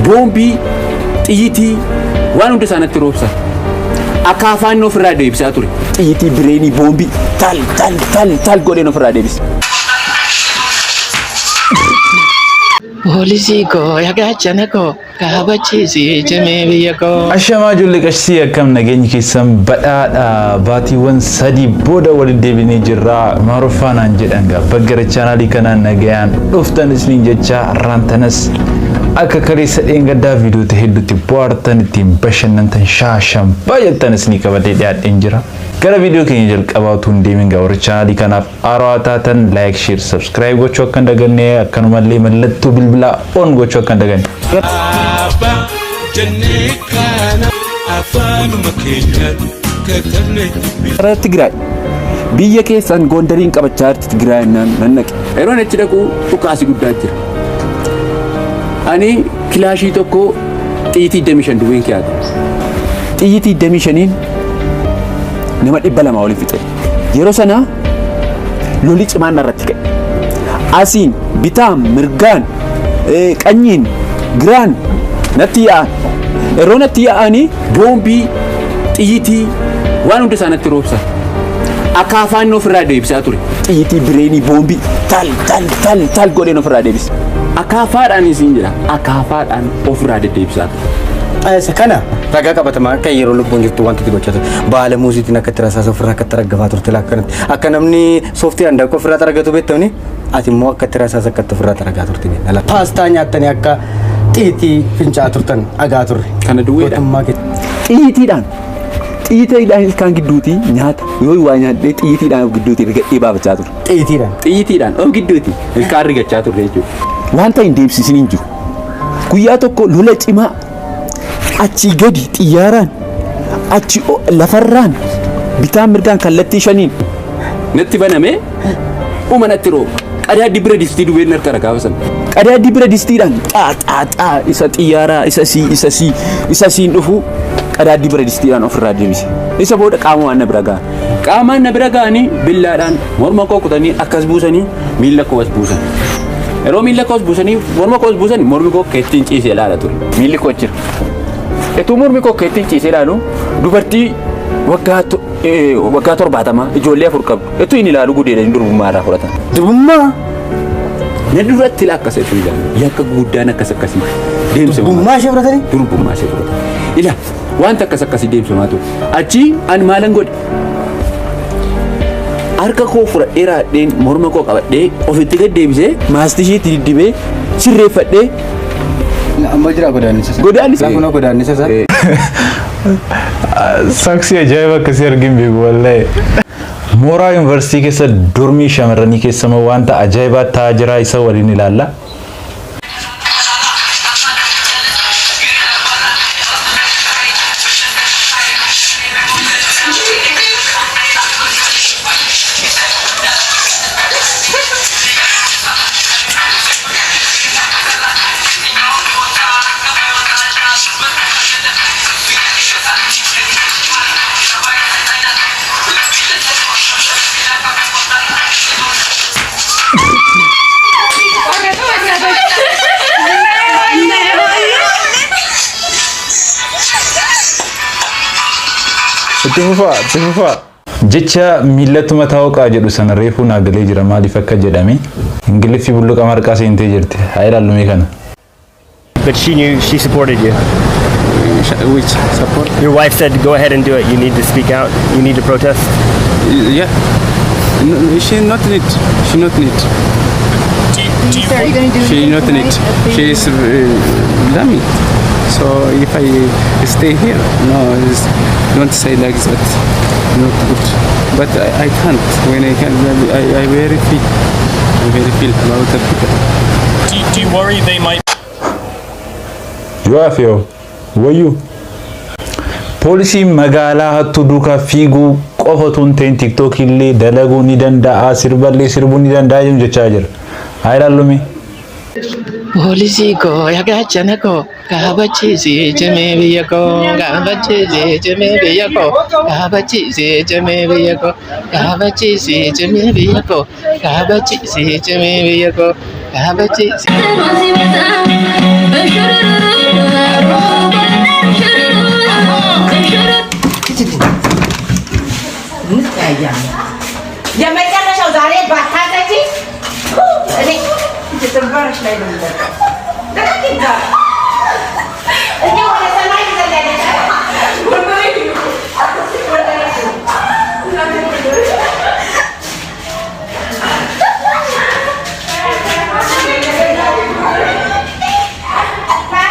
boombii xiyyitii waan hunda isaanitti roobsa akka afaan ofirraa deebisaa ture xiyyitii bireenii boombii tal godheen ofirraa deebisa. Polisi ko yaagachana ko kabachiisi jimee biyya ko. Ashamaa ijoollee qashii akkam nageenyi keessan badhaadha baatiiwwan sadii booda waliin deebinee jirra maarufaanaan jedhan baggara chaanaalii kanaan nagayaan dhuftan isiniin jecha rantanas akka kaleessa dheengaddaa viidiyoota hedduutti bohaartan ittiin bashannantan shaashan baay'attan isinii qabadee dhiyaadheen jira. Gara viidiyoo keenya jalqabaa utuu hin deemin warra chaanaalii kanaaf haaraa taatan laayik sheer sabskiraayib gochuu akka hin daganne akkanumallee mallattoo bilbilaa on gochuu akka hin daganne. Tigraay biyya keessan Gondariin qabachaa jirti Tigraay nan naqe. Yeroon achi dhaqu dhukaasi guddaa jira. Ani kilaashii tokko xiyyitii 25 duwween kiyaatu. Xiyyitii 25 nama 200 waliin fixe. Yeroo sana loli cimaan irratti ka'e. Asiin bitaan mirgaan qanyiin giraan natti yaa'an. Yeroo natti yaa'anii boombii xiyyitii waan hunda isaanitti roobsa. Akka afaan ofirraa deebisaa ture. Xiyyitii bireenii boombii tal godheen ofirraa deebisa. Akka afaadhaan isiin jira. Akka afaadhaan ofirraa deddeebisaa ture. Kana ragaa qabatamaa akka yeroo lubbuun jirtu wanti itti gochaa ture. Baala muuziitiin akka itti rasaasa ofirraa akka itti raggafaa turte lakkanatti. Akka namni sooftii handaqqa ofirraa taragatu beektamni ati immoo akka itti rasaasa akka itti ofirraa taragaa turte. Paastaa nyaattanii akka xiyyitii fincaa turtan agaa turre. Kana duwweedha. Xiyyitiidhaan ilkaan gidduutii nyaata yoo waa nyaadhee xiyyitiidhaan gidduutii rigadhee baafachaa ture. Xiyyiitiidhaan of gidduutii ilkaan rigachaa turre jechuudha. Wanta hin deemsisin hin jiru. Guyyaa tokko lola cimaa achi gadi xiyyaaraan achi lafarraan bitaan mirgaan kallattii shaniin natti baname umanatti rooba qadaaddi bira distii duwween harka rakaafasan qadaaddi bira distiidhaan xaaxaaxaa isa xiyyaaraa isa siin dhufu qadaaddi bira distiidhaan ofirraa deebise isa booda qaamaan na bira ga'anii billaadhaan morma koo kutanii akkas buusanii miila koo as buusan yeroo miila koo as buusanii morma koo as buusanii mormi koo keettiin ciisee ilaala ture miilli koo jira. Etu mormi koo keettiin ciisee ilaalu dubartii waggaa 70 ijoollee 4 qabdu. Etu inni ilaalu gudeedhaan durbummaa irraa fudhatan. Durbummaa na duratti lakkasa etu ilaalu yakka guddaan akkasii deemsa. Durbummaa ishee fudhatanii? Durbummaa ishee fudhatan. Ila wanta akkasii deemsa ture. Achi ani maalan godhe? Harka koo fudhadhee raadheen morma koo qabadhee ofitti gad deebisee maastii isheetti diddibee sirreeffadhee. Amma jira godaannisa. Laafuna godaannisa isaa. Saksii ajaa'iba akkasii argin beeku wallahi. Mooraa yuunivarsiitii keessa dormii shamarranii keessama wanta ajaa'ibaa ta'aa jira isa waliin ilaalla. Tifufa jecha millatu mataa oqaa jedhu sana reefuu naagalee jira maaliif akka jedhame ingiliffi bulluqa marqaa seentee jirti haa ilaallume kana. But she knew, she supported you. Which support? Your wife said go ahead and do it. You need to speak out. You need to protest. Yeah. No, she not need. She not need. So are you going to do She not need. She is dummy. So if I stay here, no, don't say like that. Not good. But I can't. When I can, I very feel. I very feel about the people. do you worry they might Yoo wayu Polisi magaalaa hattuu duukaa fiiguu qofatu hin ta'in TikTok illee dalaguu ni danda'a sirballee sirbuu ni danda'a jechaa jira. Haa ilaallume. Polisi ko yaagachana ko kabachiisi jimee biyya ko kabachiisi jimee biyya ko kabachiisi jimee biyya ko kabachiisi jimee biyya ko kabachiisi jimee biyya ko kabachiisi.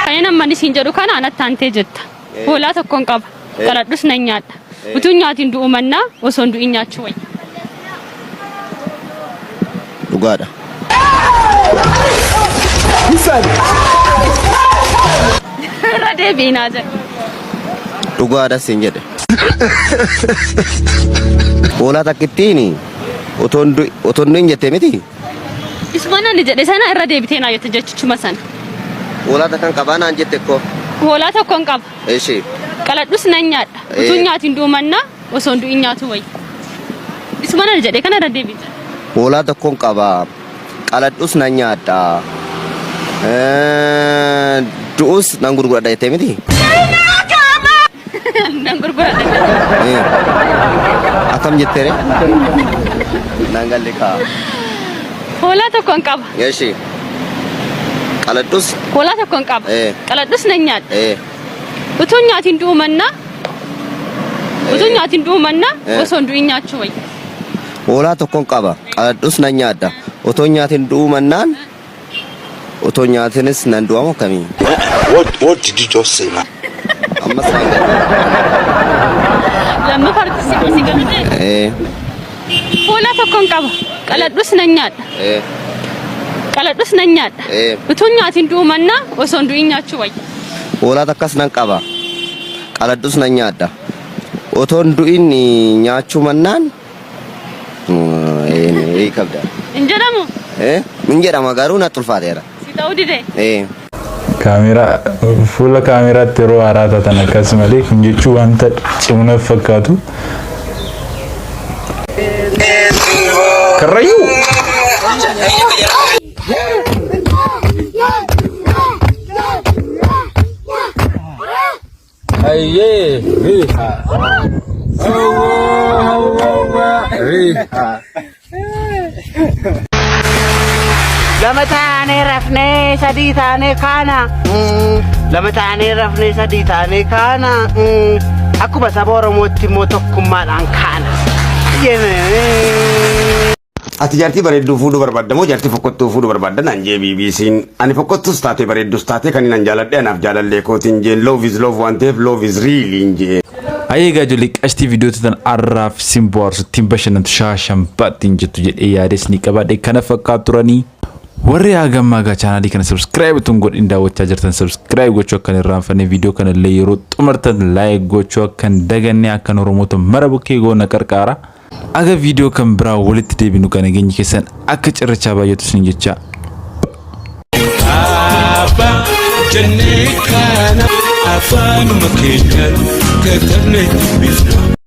Kayana manis hinjadu kana anatti ante jetta. Hoolaa tokkoon qaba. Qaladhus nan nyaadha. Utuu nyaatiin du'u mannaa osoo hin du'in nyaachuu wayya. Dhugaadha. Irra deebiinaa jedha. Dhugaadha siin jedhe. Hoolaa takkittiin otoon hin jettee miti. Isuma ni jedhe sana irra deebitee naa jette jechuudha sana. Hoolaa takkan qabaa naan jette ko. Hoolaa tokkoon qaba. Eeshi. Qaladhus nan nyaadha. Utuu nyaatiin du'u mannaa osoo hin du'in nyaachuu wayya. Isuma ni jedhe kana irra deebite. Hoolaa tokkoon qabaa. Qaladhus nan nyaadha. Du'us nan gurguradha jettee miti. Nan gurguradha. Akkam jettere? Nan galle kaa. Hoolaa tokkoon qaba. Eeshi. Qaladhus. Hoolaa tokkoon qaba. Qaladhus nan nyaadha. Utuu nyaatiin du'u mannaa osoo hin du'in nyaachuu wayya. Hoolaa tokkoon qaba. Qaladhus nan nyaadha. Otoo nyaatiin du'u mannaan otoo nyaatiinis nan du'amu akkamii? What did you just say now? Ammas waan Lamma participate si galate. Hoolaa tokkoon qaba. Qaladhus nan nyaadha. Qaladhus nan nyaadha. Utuu nyaatiin du'u mannaa osoo hin du'in nyaachuu wayya. Hoolaa takkas nan qaba. Qaladhus nan nyaadha. Otoo hin du'in nyaachuu mannaan kabda. Hin jedhamu? Min jedhama garuu natti ulfaateera. Si ta'uu dide? Kaameraa fuula kaameraatti yeroo haaraa taatan akkas malee kun jechuun wanta cimna fakkaatu. Karrayyuu! Ayyee! Riha! Riha! Lama taanee rafnee sadii taanee kaana. Lama taanee rafnee sadii taanee kaana. Akkuma saba Oromootti immoo tokkummaadhaan kaana. Ati jaartii bareedduu fuudhuu barbaadda moo jaartii fokkottuu fuudhuu barbaadda naan jee BBC'n. Ani fokkottuus taate bareeddus taate kan nan jaaladhe anaaf jaalallee kootiin jeen love is love waan ta'eef love is really hin jee. Ayeegaa ijoollee qashtii viidiyoo tan arraaf sin bohaarsu ittiin bashannantu shaashan baattiin jettu jedhee yaades ni qabaadhe kana fakkaatu turanii. Warri hagammaa gaa chaanaalii kana subscribe tun godhin daawwachaa jirtan subscribe gochuu akka hin irraanfanne viidiyoo kana illee yeroo xumurtan like gochuu akka hin daganne akka Oromoota mara bukkee goona qarqaara. Aga viidiyoo kan biraa walitti deebinu kan nageenyi keessan akka cirrachaa baay'atu sin jecha. Jannee kana afaan makeenya katabne bifna.